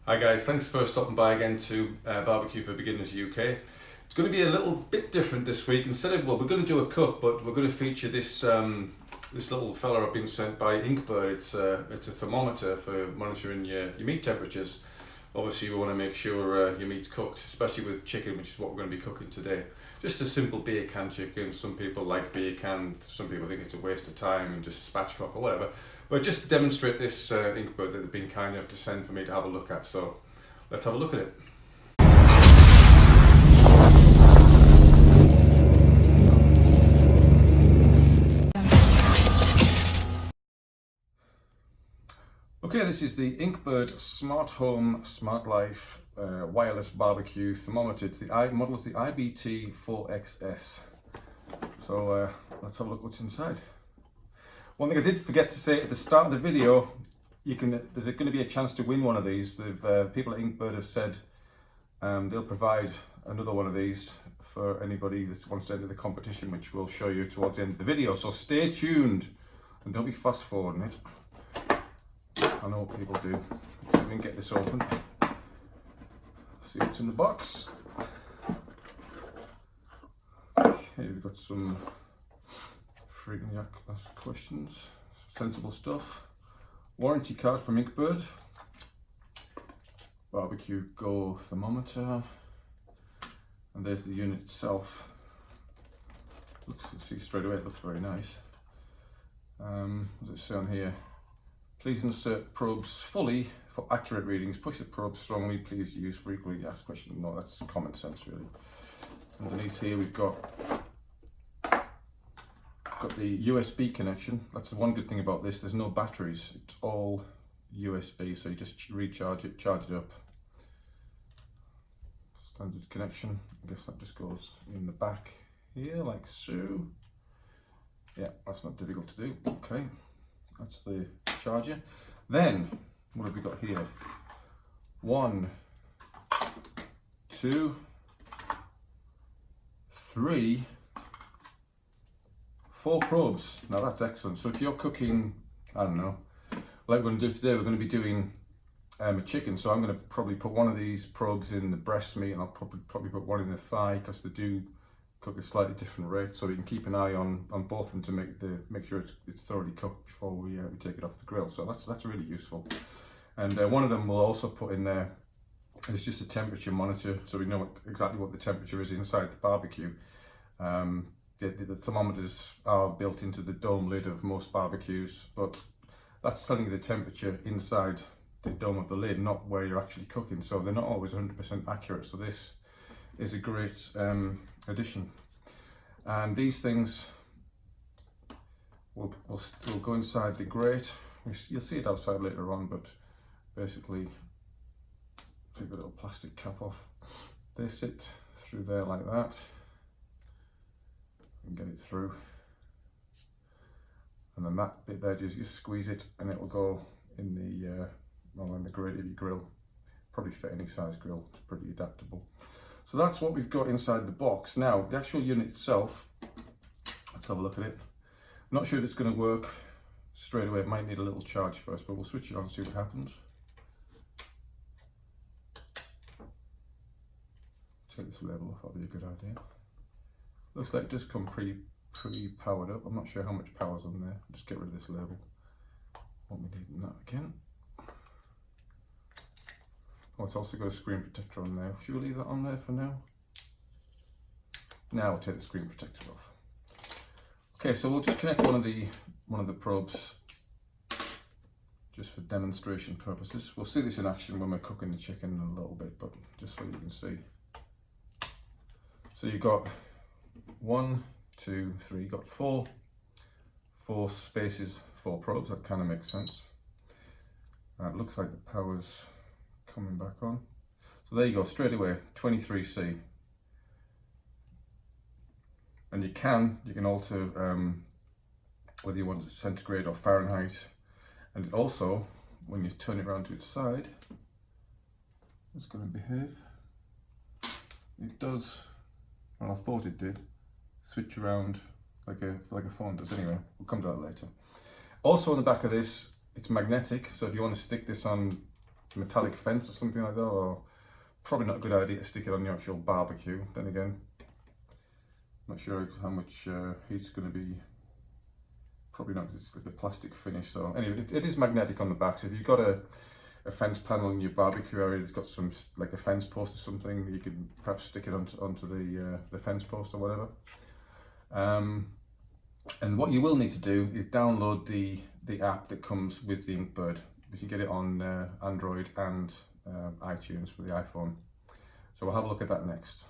Hi guys, thanks for stopping by again to Barbecue for Beginners UK. It's going to be a little bit different this week. Instead of, well, we're going to do a cook, but we're going to feature this this little fella I've been sent by Inkbird. It's a thermometer for monitoring your meat temperatures. Obviously we want to make sure your meat's cooked, especially with chicken, which is what we're going to be cooking today. Just a simple beer can chicken. Some people like beer can, some people think it's a waste of time and just spatchcock or whatever. But just to demonstrate this Inkbird that they've been kind enough to send for me to have a look at. So let's have a look at it. Okay, this is the Inkbird Smart Home Smart Life wireless barbecue thermometer. The model is the IBT-4XS. So let's have a look what's inside. One thing I did forget to say at the start of the video, there's going to be a chance to win one of these. People at Inkbird have said they'll provide another one of these for anybody that wants to enter the competition, which we'll show you towards the end of the video. So stay tuned and don't be fast forwarding it. I know what people do. Let's see if we can get this open. See what's in the box. Okay, we've got some frequently asked questions, sensible stuff. Warranty card from Inkbird. Barbecue Go thermometer. And there's the unit itself. See straight away, it looks very nice. What does it say on here? Please insert probes fully for accurate readings. Push the probes strongly. Please use frequently asked questions. No, that's common sense really. Underneath here we've got the USB connection. That's the one good thing about this. There's no batteries. It's all USB, so you just recharge it, charge it up. Standard connection. I guess that just goes in the back here, like so. Yeah, that's not difficult to do. Okay, that's the charger. Then, what have we got here? 1, 2, 3, 4 probes. Now that's excellent. So if you're cooking, I don't know, like we're going to do today, we're going to be doing a chicken. So I'm going to probably put one of these probes in the breast meat, and I'll probably put one in the thigh, because they do cook at slightly different rates. So we can keep an eye on both of them to make sure it's thoroughly cooked before we take it off the grill. So that's really useful. And one of them we'll also put in there. It's just a temperature monitor, so we know exactly what the temperature is inside the barbecue. The thermometers are built into the dome lid of most barbecues, but that's telling you the temperature inside the dome of the lid, not where you're actually cooking. So they're not always 100% accurate. So this is a great addition. And these things will go inside the grate. You'll see it outside later on, but basically, take the little plastic cap off. They sit through there like that. And get it through, and then that bit there, just squeeze it and it will go in the grate of your grill. Probably fit any size grill, it's pretty adaptable. So that's what we've got inside the box. Now the actual unit itself, let's have a look at it. I'm not sure if it's going to work straight away. It might need a little charge first, but we'll switch it on and see what happens. Take this label off, that'll be a good idea. Looks like it does come pre-powered up. I'm not sure how much power's on there. Just get rid of this label. Won't be needing that again. Oh, it's also got a screen protector on there. Should we leave that on there for now? Now we'll take the screen protector off. Okay, so we'll just connect one of the probes just for demonstration purposes. We'll see this in action when we're cooking the chicken in a little bit, but just so you can see. So you've got 1, 2, 3, got four spaces, 4 probes. That kind of makes sense. It looks like the power's coming back on. So there you go, straight away, 23C. And you can alter whether you want it centigrade or Fahrenheit. And also, when you turn it around to its side, it's going to behave. It does, well, I thought it did, switch around like a phone does. Anyway, we'll come to that later. Also on the back of this, it's magnetic, so if you want to stick this on metallic fence or something like that, or probably not a good idea to stick it on the actual barbecue. Then again, not sure how much heat's going to be. Probably not, because it's like a plastic finish. So anyway, it is magnetic on the back. So if you've got a fence panel in your barbecue area that's got some, like a fence post or something, you could perhaps stick it onto the fence post or whatever. And what you will need to do is download the app that comes with the Inkbird. You can get it on Android and iTunes for the iPhone. So we'll have a look at that next.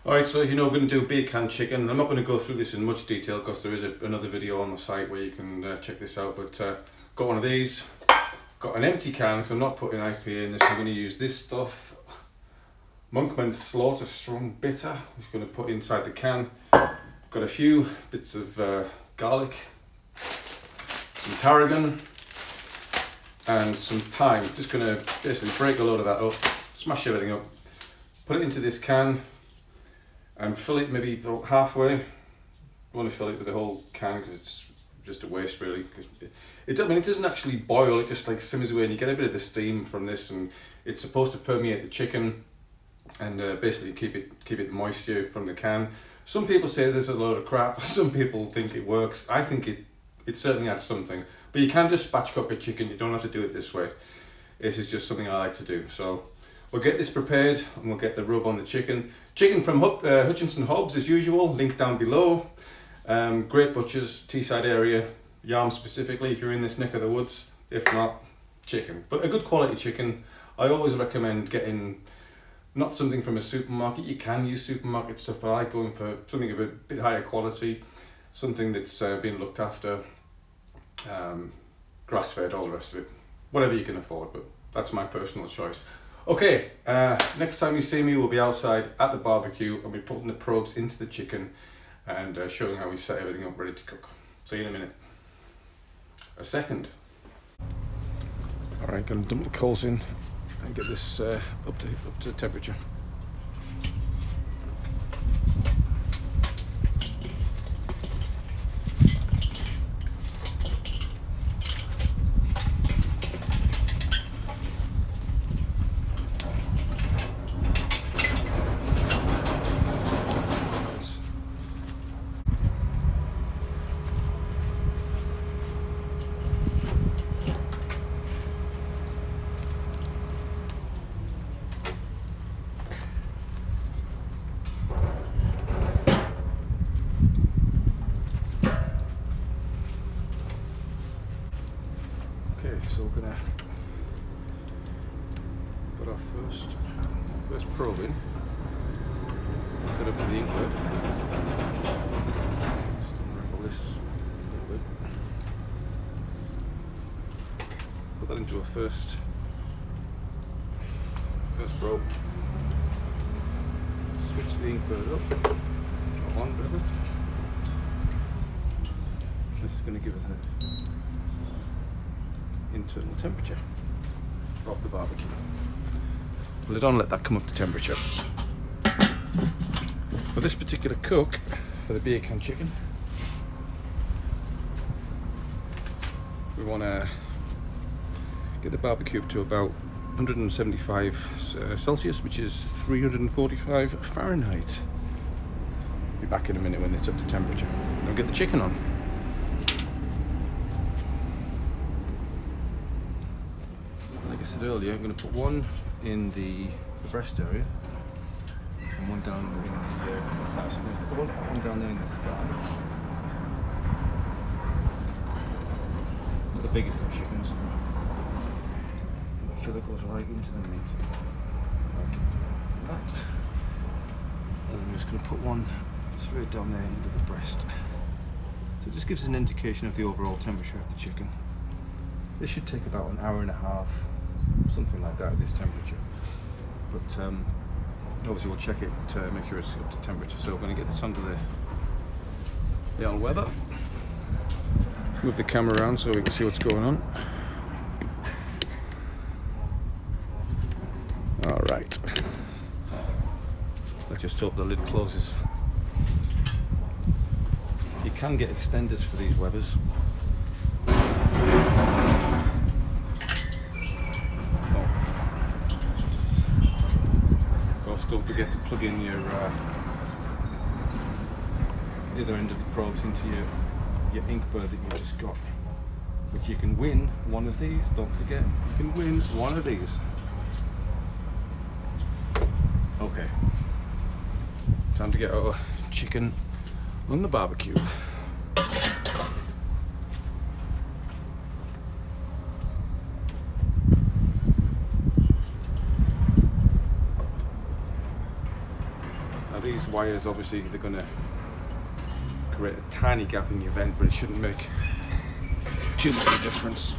Alright, so as you know, we're going to do beer can chicken. I'm not going to go through this in much detail because there is another video on the site where you can check this out, but got one of these, got an empty can because I'm not putting IPA in this. I'm going to use this stuff, Monkman's Slaughter Strong Bitter. I'm just going to put inside the can. Got a few bits of garlic, some tarragon and some thyme. Just going to basically break a load of that up, smash everything up, put it into this can and fill it maybe about halfway. I want to fill it with the whole can because it's just a waste really. It doesn't actually boil, it just like simmers away and you get a bit of the steam from this, and it's supposed to permeate the chicken and basically keep it moisture from the can. Some people say this is a load of crap, some people think it works. I think it certainly adds something, but you can just spatch cook a chicken, you don't have to do it this way. This is just something I like to do. So we'll get this prepared and we'll get the rub on the chicken. Chicken from Hutchinson Hobbs as usual, link down below. Great butchers, Teesside area, Yarm specifically if you're in this neck of the woods. If not, chicken. But a good quality chicken. I always recommend getting not something from a supermarket. You can use supermarket stuff, but I like going for something a bit higher quality, something that's been looked after, grass fed, all the rest of it. Whatever you can afford, but that's my personal choice. Okay, next time you see me, we'll be outside at the barbecue and we'll be putting the probes into the chicken and showing how we set everything up ready to cook. See you in a minute. A second. Alright, gonna dump the coals in and get this up to temperature. So we're gonna put our first probe in, put it up to the Inkbird, just unravel this a little bit, put that into a first probe, switch the Inkbird up, or on rather. This is going to give us an internal temperature of the barbecue. Well, I don't let that come up to temperature. For this particular cook, for the beer can chicken, we want to get the barbecue up to about 175 Celsius, which is 345 Fahrenheit. Be back in a minute when it's up to temperature. I'll get the chicken on. Like I said earlier, I'm going to put one in the breast area and one down in the thigh. So I'm going to put one down there in the thigh. Not the biggest of chickens. Make sure that goes right into the meat. Like that. And I'm just going to put one straight down there into the breast. So it just gives us an indication of the overall temperature of the chicken. This should take about an hour and a half, something like that at this temperature. But obviously we'll check it to make sure it's up to temperature. So we're going to get this under the all weather. Move the camera around so we can see what's going on. All right. Let's just hope the lid closes. You can get extenders for these Webers. Of course, don't forget to plug in your either end of the probes into your Inkbird that you just got. But you can win one of these. Don't forget, you can win one of these. Okay. Time to get our chicken on the barbecue. Now these wires, obviously, they're going to create a tiny gap in your vent, but it shouldn't make too much of a difference.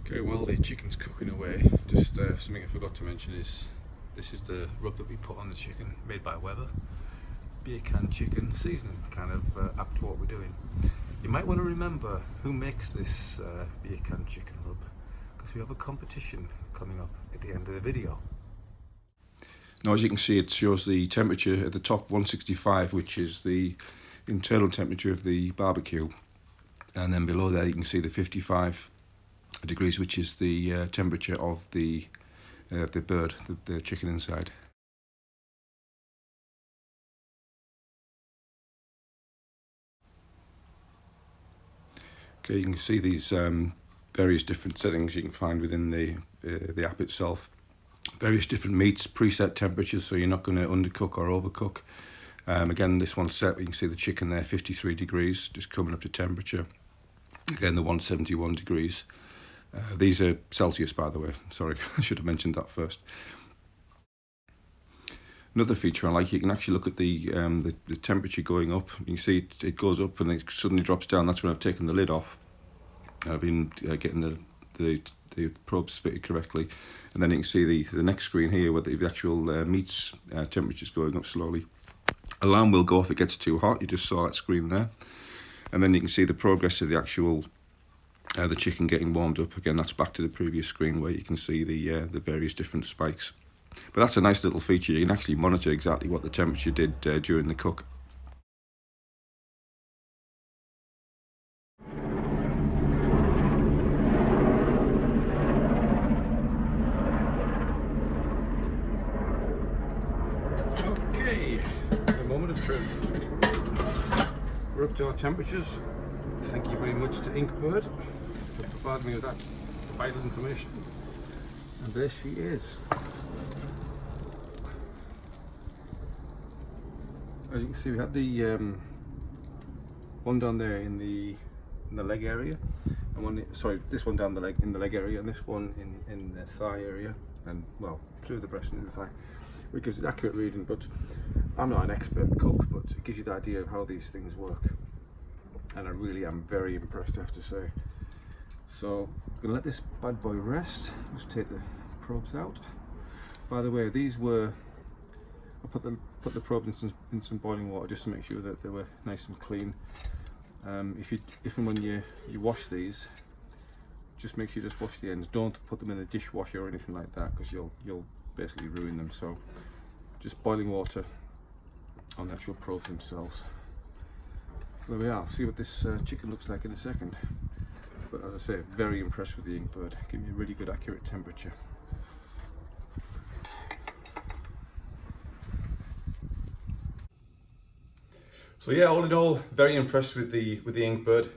Okay, while the chicken's cooking away, just something I forgot to mention is this is the rub that we put on the chicken, made by Weber. Beer can chicken seasoning, kind of apt to what we're doing. You might want to remember who makes this beer can chicken rub, because we have a competition coming up at the end of the video. Now, as you can see, it shows the temperature at the top, 165, which is the internal temperature of the barbecue, and then below there you can see the 55 degrees, which is the temperature of the bird, the chicken inside. Okay, you can see these various different settings you can find within the app itself. Various different meats, preset temperatures, so you're not going to undercook or overcook. Again, this one's set, you can see the chicken there, 53 degrees, just coming up to temperature. Again, the 171 degrees. These are Celsius, by the way. Sorry, I should have mentioned that first. Another feature I like, you can actually look at the temperature going up. You can see it goes up and it suddenly drops down. That's when I've taken the lid off. I've been getting the probes fitted correctly, and then you can see the next screen here where the actual meat's temperature's going up slowly. Alarm will go off if it gets too hot. You just saw that screen there, and then you can see the progress of the actual the chicken getting warmed up. Again, that's back to the previous screen where you can see the various different spikes. But that's a nice little feature. You can actually monitor exactly what the temperature did during the cook. Okay, the moment of truth. We're up to our temperatures. Thank you very much to Inkbird for providing me with that vital information. And there she is. As you can see, we had the one down there in the leg area, and one, sorry, this one down the leg in the leg area, and this one in the thigh area, and well, through the breast and the thigh, which gives an accurate reading. But I'm not an expert cook, but it gives you the idea of how these things work. And I really am very impressed, I have to say. So I'm going to let this bad boy rest. Just take the probes out. By the way, these were, I put the probes in some boiling water just to make sure that they were nice and clean. If and when you wash these, just make sure you just wash the ends. Don't put them in the dishwasher or anything like that, because you'll basically ruin them. So just boiling water on the actual probes themselves. There we are. I'll see what this chicken looks like in a second. But as I say, very impressed with the Inkbird. Give me a really good accurate temperature. So yeah, all in all, very impressed with the Inkbird.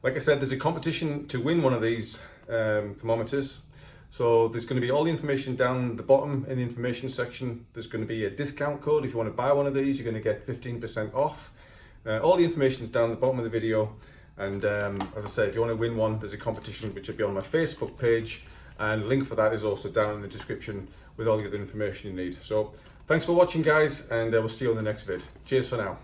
Like I said, there's a competition to win one of these thermometers. So there's going to be all the information down the bottom in the information section. There's going to be a discount code. If you want to buy one of these, you're going to get 15% off. All the information is down at the bottom of the video. And as I say, if you want to win one, there's a competition which will be on my Facebook page, and link for that is also down in the description with all the other information you need. So thanks for watching, guys, and we'll see you on the next vid. Cheers for now.